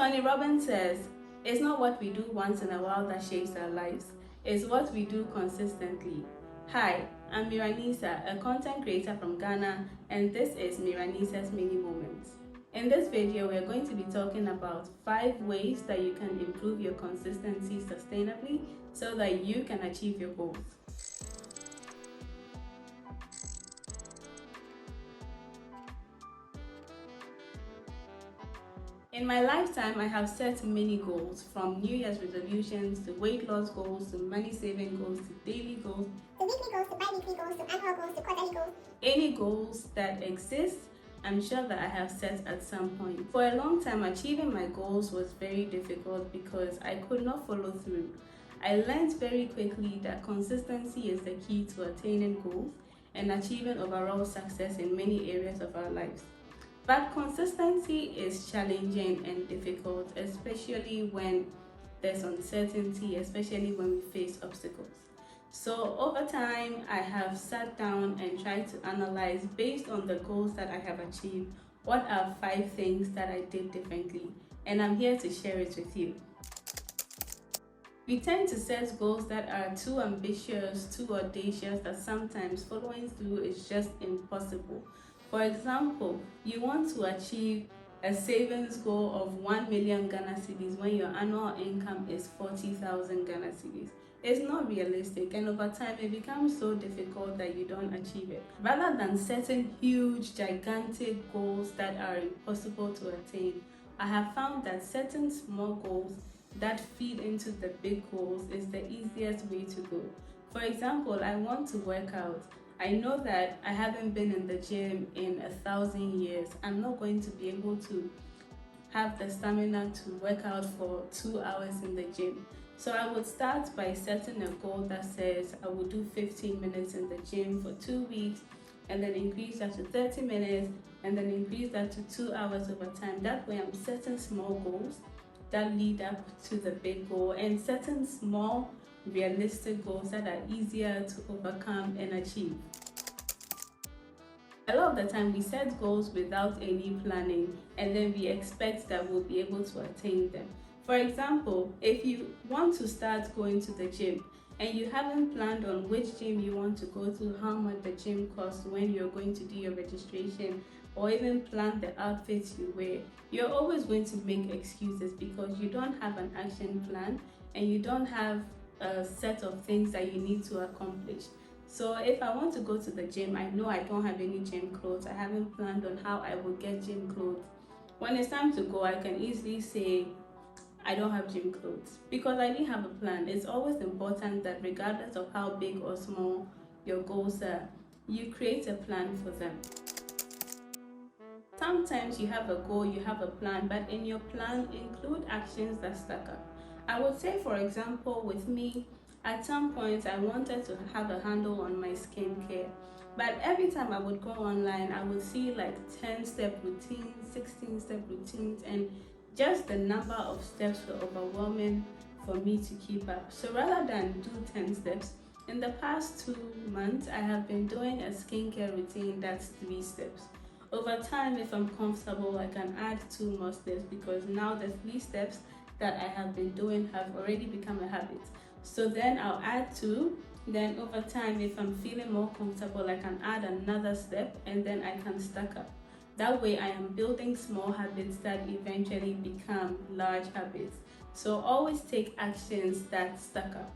Tony Robbins says, it's not what we do once in a while that shapes our lives, it's what we do consistently. Hi, I'm Miranisa, a content creator from Ghana, and this is Miranisa's Mini Moments. In this video, we're going to be talking about 5 ways that you can improve your consistency sustainably so that you can achieve your goals. In my lifetime, I have set many goals, from New Year's resolutions to weight loss goals to money saving goals to daily goals, to weekly goals, to bi-weekly goals, to annual goals, to quarterly goals. Any goals that exist, I'm sure that I have set at some point. For a long time, achieving my goals was very difficult because I could not follow through. I learned very quickly that consistency is the key to attaining goals and achieving overall success in many areas of our lives. But consistency is challenging and difficult, especially when there's uncertainty, especially when we face obstacles. So over time, I have sat down and tried to analyze, based on the goals that I have achieved, what are 5 things that I did differently, and I'm here to share it with you. We tend to set goals that are too ambitious, too audacious, that sometimes following through is just impossible. For example, you want to achieve a savings goal of 1 million Ghana cedis when your annual income is 40,000 Ghana cedis. It's not realistic, and over time it becomes so difficult that you don't achieve it. Rather than setting huge, gigantic goals that are impossible to attain, I have found that setting small goals that feed into the big goals is the easiest way to go. For example, I want to work out. I know that I haven't been in the gym in 1,000 years. I'm not going to be able to have the stamina to work out for 2 hours in the gym. So I would start by setting a goal that says I will do 15 minutes in the gym for 2 weeks, and then increase that to 30 minutes, and then increase that to 2 hours over time. That way I'm setting small goals that lead up to the big goal, and setting small, realistic goals that are easier to overcome and achieve. A lot of the time we set goals without any planning, and then we expect that we'll be able to attain them. For example, if you want to start going to the gym and you haven't planned on which gym you want to go to, how much the gym costs, when you're going to do your registration, or even plan the outfits you wear, you're always going to make excuses because you don't have an action plan and you don't have a set of things that you need to accomplish. So if I want to go to the gym, I know I don't have any gym clothes. I haven't planned on how I will get gym clothes. When it's time to go, I can easily say I don't have gym clothes because I didn't have a plan. It's always important that regardless of how big or small your goals are, you create a plan for them. Sometimes you have a goal, you have a plan, but in your plan include actions that stack up. I would say, for example, with me, at some point I wanted to have a handle on my skincare, but every time I would go online, I would see like 10-step routines, 16-step routines, and just the number of steps were overwhelming for me to keep up. So rather than do 10 steps, in the past 2 months, I have been doing a skincare routine that's 3 steps. Over time, if I'm comfortable, I can add 2 more steps because now the 3 steps that I have been doing have already become a habit. So then I'll add 2. Then over time, if I'm feeling more comfortable, I can add another step, and then I can stack up. That way I am building small habits that eventually become large habits. So always take actions that stack up.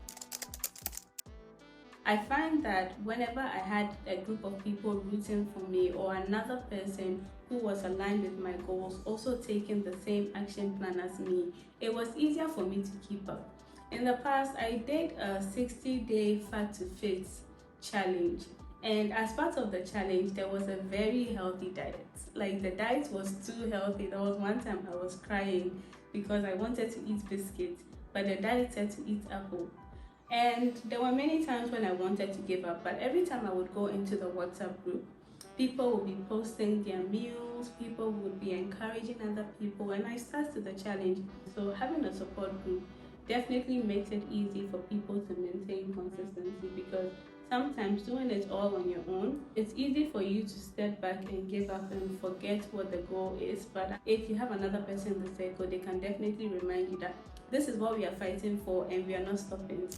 I find that whenever I had a group of people rooting for me, or another person who was aligned with my goals also taking the same action plan as me, it was easier for me to keep up. In the past, I did a 60-day fat to fit challenge. And as part of the challenge, there was a very healthy diet. Like, the diet was too healthy. There was one time I was crying because I wanted to eat biscuits, but the diet said to eat apple. And there were many times when I wanted to give up, but every time I would go into the WhatsApp group, people would be posting their meals, people would be encouraging other people, and I started the challenge. So having a support group definitely makes it easy for people to maintain consistency, because sometimes doing it all on your own, it's easy for you to step back and give up and forget what the goal is. But if you have another person in the circle, they can definitely remind you that this is what we are fighting for and we are not stopping.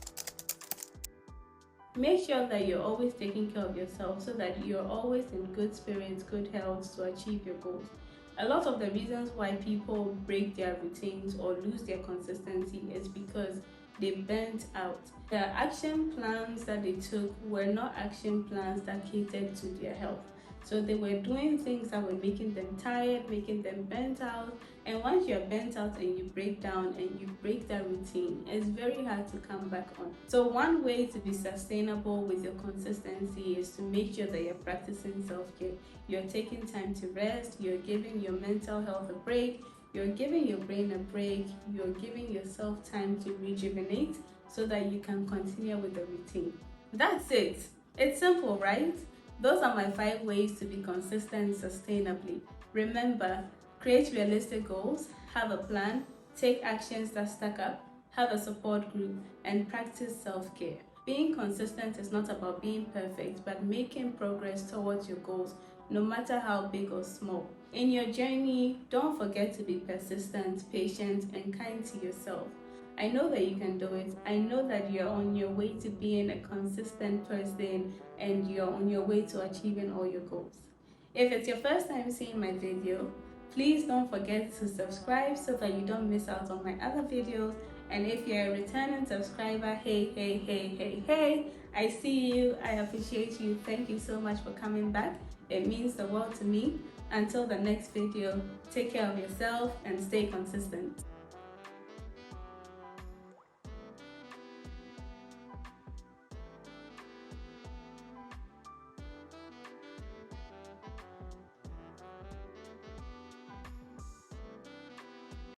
Make sure that you're always taking care of yourself so that you're always in good spirits, good health to achieve your goals. A lot of the reasons why people break their routines or lose their consistency is because they burnt out. The action plans that they took were not action plans that catered to their health. So they were doing things that were making them tired, making them burnt out. And once you're burnt out and you break down and you break that routine, it's very hard to come back on. So one way to be sustainable with your consistency is to make sure that you're practicing self-care. You're taking time to rest, you're giving your mental health a break, you're giving your brain a break, you're giving yourself time to rejuvenate so that you can continue with the routine. That's it. It's simple, right? Those are my 5 ways to be consistent sustainably. Remember, create realistic goals, have a plan, take actions that stack up, have a support group, and practice self-care. Being consistent is not about being perfect, but making progress towards your goals, no matter how big or small. In your journey, don't forget to be persistent, patient, and kind to yourself. I know that you can do it. I know that you're on your way to being a consistent person and you're on your way to achieving all your goals. If it's your first time seeing my video, please don't forget to subscribe so that you don't miss out on my other videos. And if you're a returning subscriber, hey, I see you, I appreciate you. Thank you so much for coming back. It means the world to me. Until the next video, take care of yourself and stay consistent.